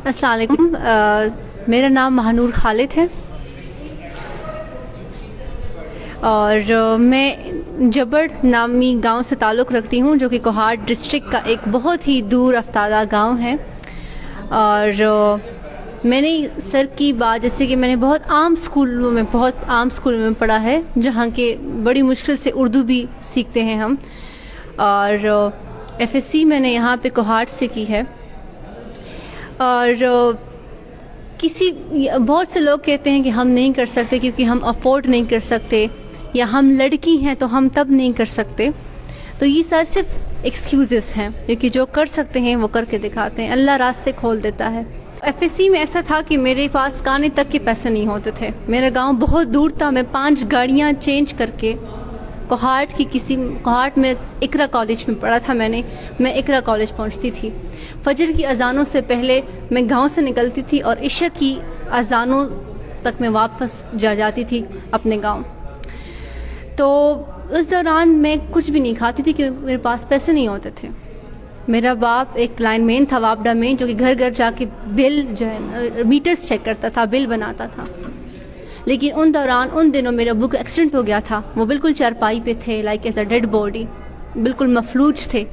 السلام علیکم، میرا نام مہانور خالد ہے اور میں جبڑ نامی گاؤں سے تعلق رکھتی ہوں، جو کہ کوہاٹ ڈسٹرکٹ کا ایک بہت ہی دور افتادہ گاؤں ہے. اور میں نے سر کی بات جیسے کہ میں نے بہت عام اسکولوں میں پڑھا ہے، جہاں کے بڑی مشکل سے اردو بھی سیکھتے ہیں ہم. اور ایف ایس سی میں نے یہاں پہ کوہاٹ سے کی ہے. اور بہت سے لوگ کہتے ہیں کہ ہم نہیں کر سکتے کیونکہ ہم افورڈ نہیں کر سکتے، یا ہم لڑکی ہیں تو ہم تب نہیں کر سکتے. تو یہ سارے صرف ایکسکیوزز ہیں، کیونکہ جو کر سکتے ہیں وہ کر کے دکھاتے ہیں. اللہ راستے کھول دیتا ہے. ایف ایس سی میں ایسا تھا کہ میرے پاس کھانے تک کے پیسے نہیں ہوتے تھے. میرا گاؤں بہت دور تھا. میں 5 گاڑیاں چینج کر کے کوہاٹ میں اقرا کالج میں پڑھا تھا. میں اقرا کالج پہنچتی تھی. فجر کی اذانوں سے پہلے میں گاؤں سے نکلتی تھی اور عشاء کی اذانوں تک میں واپس جاتی تھی اپنے گاؤں. تو اس دوران میں کچھ بھی نہیں کھاتی تھی کیونکہ میرے پاس پیسے نہیں ہوتے تھے. میرا باپ ایک لائن مین تھا واپڈا میں، جو کہ گھر گھر جا کے بل جو ہے میٹرز چیک کرتا تھا، بل بناتا تھا. لیکن ان دنوں میرے ابو کا ایکسیڈنٹ ہو گیا تھا. وہ بالکل چارپائی پہ تھے، like as a dead body, بالکل مفلوج تھے.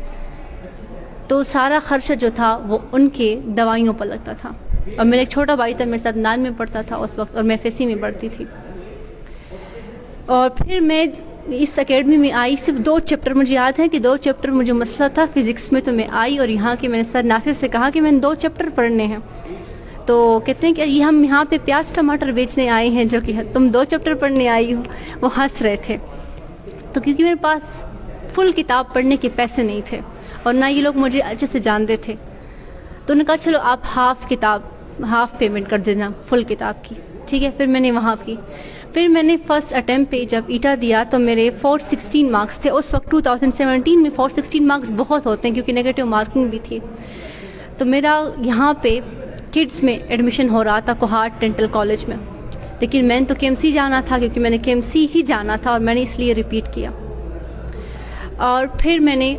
تو سارا خرچہ جو تھا وہ ان کے دوائیوں پر لگتا تھا. اور میرا ایک چھوٹا بھائی تھا، میرے ساتھ 9 میں پڑھتا تھا اس وقت، اور میں ایف ایس سی میں پڑھتی تھی. اور پھر میں اس اکیڈمی میں آئی. صرف 2 چیپٹر مجھے یاد ہے کہ 2 چیپٹر مجھے مسئلہ تھا فزکس میں. تو میں آئی اور یہاں کے میں نے سر ناصر سے کہا کہ میں نے 2 چیپٹر پڑھنے ہیں. تو کہتے ہیں کہ ہم یہاں پہ پیاز ٹماٹر بیچنے آئے ہیں، جو کہ تم 2 چیپٹر پڑھنے آئی ہو. وہ ہنس رہے تھے. تو کیونکہ میرے پاس فل کتاب پڑھنے کے پیسے نہیں تھے اور نہ یہ لوگ مجھے اچھے سے جانتے تھے. تو انہوں نے کہا چلو آپ ہاف پیمنٹ کر دینا فل کتاب کی. ٹھیک ہے. پھر میں نے وہاں کی. پھر میں نے فرسٹ اٹیمپٹ پہ جب ایٹا دیا تو میرے 416 مارکس تھے. اس وقت 2017 میں 416 مارکس بہت ہوتے ہیں کیونکہ نیگیٹو مارکنگ بھی تھی. تو میرا یہاں پہ کڈس میں ایڈمیشن ہو رہا تھا کوہاٹ ڈینٹل کالج میں. لیکن میں نے تو کے ایم سی جانا تھا کیونکہ میں نے کے ایم سی ہی جانا تھا، اور میں نے اس لیے ریپیٹ کیا. اور پھر میں نے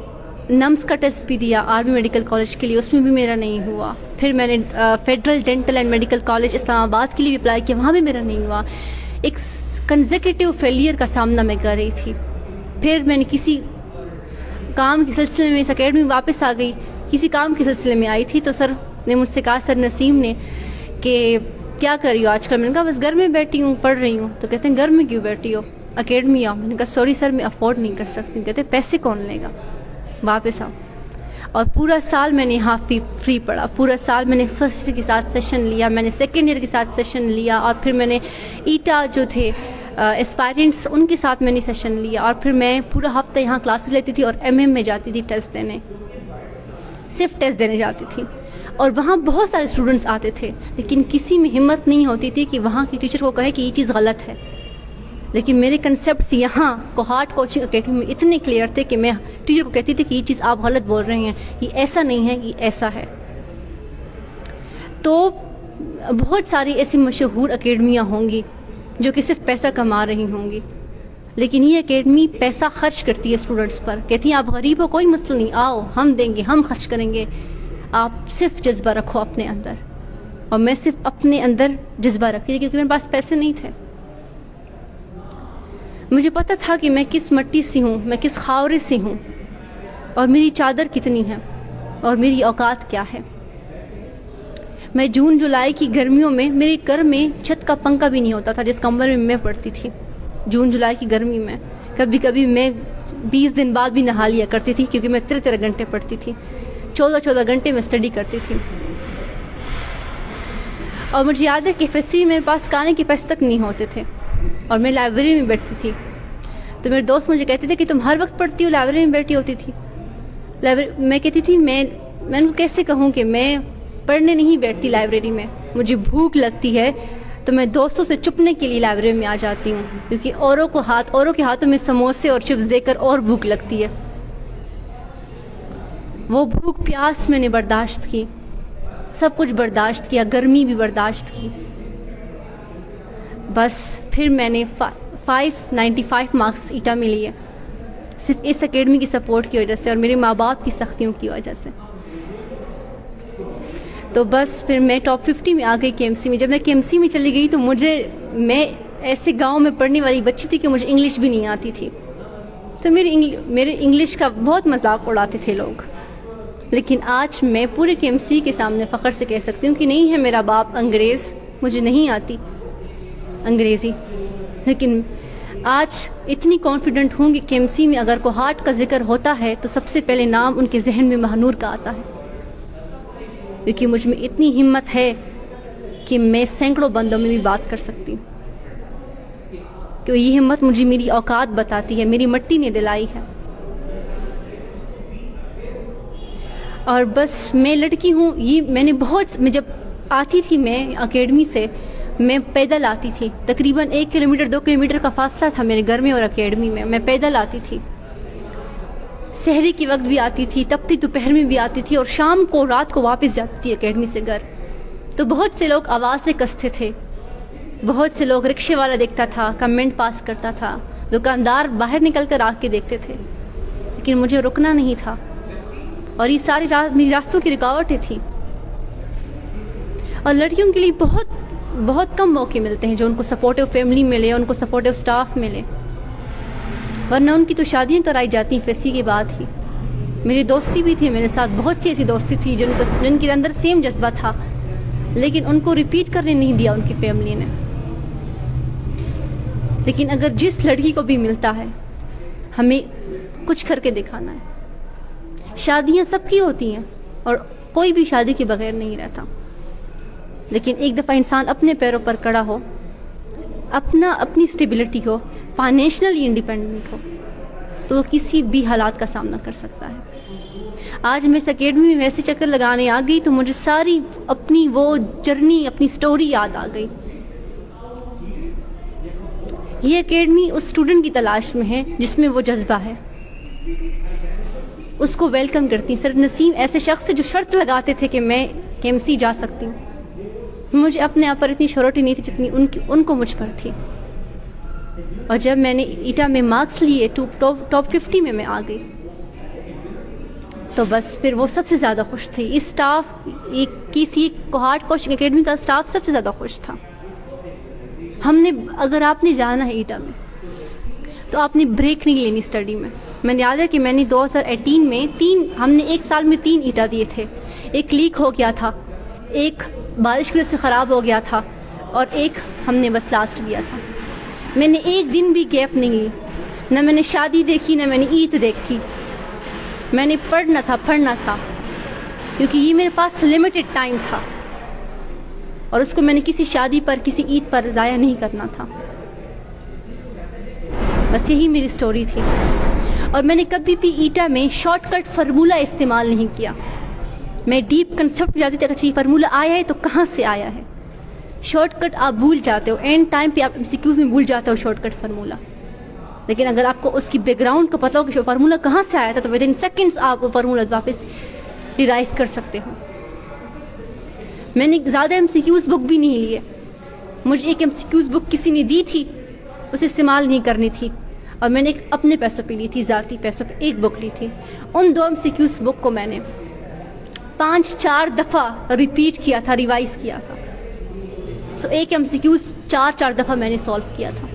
نمس کا ٹیسٹ بھی دیا آرمی میڈیکل کالج کے لیے، اس میں بھی میرا نہیں ہوا. پھر میں نے federal dental and medical college Islamabad کے لیے بھی اپلائی کیا، وہاں بھی میرا نہیں ہوا. ایک کنزیکیٹو فیلئر کا سامنا میں کر رہی تھی. پھر میں نے کسی کام کے سلسلے میں اس اکیڈمی واپس آ گئی. کسی کام کے سلسلے میں آئی تھی تو سر نے مجھ سے کہا، سر نسیم نے، کہ کیا کر رہی ہو آج کل؟ میں نے کہا بس گھر میں بیٹھی ہوں، پڑھ رہی ہوں. تو کہتے ہیں گھر میں کیوں بیٹھی ہو، اکیڈمی آؤ. میں نے کہا سوری سر میں افورڈ نہیں کر سکتی. کہتے پیسے کون لے گا، واپس آؤ. اور پورا سال میں نے یہاں فری پڑھا. پورا سال میں نے فرسٹ ایئر کے ساتھ سیشن لیا، میں نے سیکنڈ ایئر کے ساتھ سیشن لیا، اور پھر میں نے ایٹا جو تھے اسپائرنٹس ان کے ساتھ میں نے سیشن لیا. اور پھر میں پورا ہفتہ یہاں کلاسز لیتی تھی اور ایم میں جاتی تھی ٹیسٹ دینے، صرف ٹیسٹ دینے جاتی تھی. اور وہاں بہت سارے اسٹوڈنٹس آتے تھے، لیکن کسی میں ہمت نہیں ہوتی تھی کہ وہاں کی ٹیچر کو کہے کہ یہ چیز غلط ہے. لیکن میرے کنسیپٹس یہاں کوہاٹ کوچنگ اکیڈمی میں اتنے کلیئر تھے کہ میں ٹیچر کو کہتی تھی کہ یہ چیز آپ غلط بول رہے ہیں، یہ ایسا نہیں ہے، یہ ایسا ہے. تو بہت ساری ایسی مشہور اکیڈمیاں ہوں گی جو کہ صرف پیسہ کما رہی ہوں گی، لیکن یہ اکیڈمی پیسہ خرچ کرتی ہے اسٹوڈنٹس پر. کہتی ہیں آپ غریب ہو، کوئی مسئلہ نہیں، آؤ ہم دیں گے، ہم خرچ کریں گے. آپ صرف جذبہ رکھو اپنے اندر. اور میں صرف اپنے اندر جذبہ رکھتی تھی کیونکہ میرے پاس پیسے نہیں تھے. مجھے پتہ تھا کہ میں کس مٹی سے ہوں، میں کس خاورے سے ہوں، اور میری چادر کتنی ہے، اور میری اوقات کیا ہے. میں جون جولائی کی گرمیوں میں میرے گھر میں چھت کا پنکھا بھی نہیں ہوتا تھا جس کمرے میں میں پڑھتی تھی. جون جولائی کی گرمی میں کبھی کبھی میں 20 دن بعد بھی نہا لیا کرتی تھی کیونکہ میں 13 گھنٹے پڑھتی تھی، 14 گھنٹے میں اسٹڈی کرتی تھی. اور مجھے یاد ہے کہ ایف ایس سی میرے پاس کھانے کے پیسے تک نہیں ہوتے تھے، اور میں لائبریری میں بیٹھتی تھی. تو میرے دوست مجھے کہتے تھے کہ تم ہر وقت پڑھتی ہو، لائبریری میں بیٹھی ہوتی تھی. میں کہتی تھی میں ان کو کیسے کہوں کہ میں پڑھنے نہیں بیٹھتی لائبریری میں. مجھے بھوک لگتی ہے تو میں دوستوں سے چھپنے کے لیے لائبریری میں آ جاتی ہوں، کیونکہ اوروں کے ہاتھوں میں سموسے اور چپس دے کر اور بھوک لگتی ہے. وہ بھوک پیاس میں نے برداشت کی، سب کچھ برداشت کیا، گرمی بھی برداشت کی. بس پھر میں نے 595 مارکس ایٹا میں لیے، صرف اس اکیڈمی کی سپورٹ کی وجہ سے اور میرے ماں باپ کی سختیوں کی وجہ سے. تو بس پھر میں ٹاپ 50 میں آ گئی KMC میں. جب میں KMC میں چلی گئی تو میں ایسے گاؤں میں پڑھنے والی بچی تھی کہ مجھے انگلش بھی نہیں آتی تھی, تو میرے انگلش کا بہت مذاق اڑاتے تھے لوگ. لیکن آج میں پورے KMC کے سامنے فخر سے کہہ سکتی ہوں کہ نہیں ہے میرا باپ انگریز, مجھے نہیں آتی انگریزی, لیکن آج اتنی کانفیڈنٹ ہوں کہ KMC میں اگر کوئی ہارٹ کا ذکر ہوتا ہے تو سب سے پہلے نام ان کے ذہن میں مہنور کا آتا ہے, کیونکہ مجھ میں اتنی ہمت ہے کہ میں سینکڑوں بندوں میں بھی بات کر سکتی ہوں, کہ یہ ہمت مجھے میری اوقات بتاتی ہے, میری مٹی نے دلائی ہے. اور بس میں لڑکی ہوں, یہ میں جب آتی تھی میں اکیڈمی سے, میں پیدل آتی تھی, تقریباً 1 کلومیٹر 2 کلومیٹر کا فاصلہ تھا میرے گھر میں اور اکیڈمی میں پیدل آتی تھی. سحری کے وقت بھی آتی تھی, تپتی دوپہر میں بھی آتی تھی, اور شام کو رات کو واپس جاتی تھی اکیڈمی سے گھر. تو بہت سے لوگ آواز سے کستے تھے, بہت سے لوگ رکشے والا دیکھتا تھا, کمنٹ پاس کرتا تھا, دکاندار باہر نکل کر آ کے دیکھتے تھے, لیکن مجھے رکنا نہیں تھا. اور یہ ساری میری راستوں کی رکاوٹیں تھیں. اور لڑکیوں کے لیے بہت بہت کم موقع ملتے ہیں جو ان کو سپورٹیو فیملی ملے, ان کو سپورٹیو سٹاف ملے, ورنہ ان کی تو شادیاں کرائی جاتی ہیں FSC کے بعد ہی. میری دوستی بھی تھی میرے ساتھ, بہت سی ایسی دوستی تھی جن کے اندر سیم جذبہ تھا, لیکن ان کو ریپیٹ کرنے نہیں دیا ان کی فیملی نے. لیکن اگر جس لڑکی کو بھی ملتا ہے ہمیں کچھ کر کے دکھانا ہے. شادیاں سب کی ہوتی ہیں اور کوئی بھی شادی کے بغیر نہیں رہتا, لیکن ایک دفعہ انسان اپنے پیروں پر کھڑا ہو, اپنی اسٹیبلٹی ہو, فائنینشلی انڈیپینڈنٹ ہو, تو وہ کسی بھی حالات کا سامنا کر سکتا ہے. آج میں اس اکیڈمی میں ویسے چکر لگانے آ گئی تو مجھے ساری اپنی وہ جرنی, اپنی سٹوری یاد آ گئی. یہ اکیڈمی اس اسٹوڈنٹ کی تلاش میں ہے جس میں وہ جذبہ ہے, اس کو ویلکم کرتی. سر نسیم ایسے شخص تھے جو شرط لگاتے تھے کہ میں KMC جا سکتی ہوں. مجھے اپنے آپ پر اتنی شیورٹی نہیں تھی جتنی ان کو مجھ پر تھی. اور جب میں نے ایٹا میں مارکس لیے, ٹاپ 50 میں آ گئی, تو بس پھر وہ سب سے زیادہ خوش تھی. اس سٹاف کسی کوہارٹ کوچنگ اکیڈمی کا سٹاف سب سے زیادہ خوش تھا. اگر آپ نے جانا ہے ایٹا میں تو آپ نے بریک نہیں لینی اسٹڈی میں. میں نے یاد ہے کہ میں نے 2018 میں ہم نے 1 سال میں 3 ایٹا دیے تھے. ایک لیک ہو گیا تھا, ایک بارش کی وجہ سے خراب ہو گیا تھا, اور ایک ہم نے بس لاسٹ دیا تھا. میں نے ایک دن بھی گیپ نہیں لی, نہ میں نے شادی دیکھی نہ میں نے عید دیکھی. میں نے پڑھنا تھا, کیونکہ یہ میرے پاس لمیٹڈ ٹائم تھا, اور اس کو میں نے کسی شادی پر, کسی عید پر ضائع نہیں کرنا تھا. بس یہی میری سٹوری تھی. اور میں نے کبھی بھی ایٹا میں شارٹ کٹ فارمولہ استعمال نہیں کیا. میں ڈیپ کنسیپٹ جاتی تھی, اگر یہ فارمولہ آیا ہے تو کہاں سے آیا ہے. شارٹ کٹ آپ بھول جاتے ہو, اینڈ ٹائم پہ آپ MCQs میں بھول جاتے ہو شارٹ کٹ فارمولہ. لیکن اگر آپ کو اس کی بیک گراؤنڈ کا پتہ ہو کہ فارمولہ کہاں سے آیا تھا, تو ود ان سیکنڈس آپ وہ فارمولہ واپس ڈیرائیو کر سکتے ہو. میں نے زیادہ MCQs بک بھی نہیں لیے. مجھے ایک MCQs بک کسی نے دی تھی, اسے استعمال نہیں کرنی تھی, اور میں نے اپنے پیسوں پہ لی تھی, ذاتی پیسوں پہ ایک بک لی تھی. ان 2 MCQs بک کو میں نے 5-4 دفعہ ریپیٹ کیا تھا, ریوائز کیا تھا. ایک MCQs 4 دفعہ میں نے سولو کیا تھا.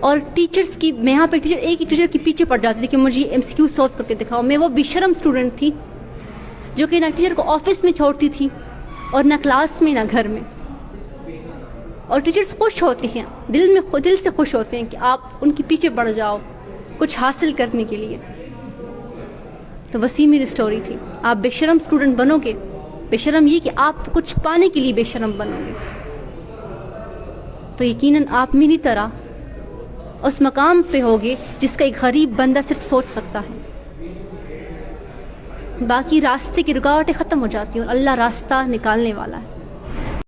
اور ٹیچرز کی, میں یہاں پہ ایک ہی ٹیچر کے پیچھے پڑ جاتی تھی کہ مجھے یہ MCQ سولو کر کے دکھاؤ. میں وہ بے شرم اسٹوڈنٹ تھی جو کہ نہ ٹیچر کو آفس میں چھوڑتی تھی اور نہ کلاس میں نہ گھر میں. اور ٹیچرز خوش ہوتے ہیں, دل سے خوش ہوتے ہیں کہ آپ ان کے پیچھے پڑ جاؤ کچھ حاصل کرنے کے لیے. تو بس یہ میری سٹوری تھی. آپ بے شرم اسٹوڈنٹ بنو گے, بے شرم یہ کہ آپ کچھ پانے کے لیے بے شرم بنو گے, تو یقیناً آپ میری طرح اس مقام پہ ہوگے جس کا ایک غریب بندہ صرف سوچ سکتا ہے. باقی راستے کی رکاوٹیں ختم ہو جاتی ہیں اور اللہ راستہ نکالنے والا ہے.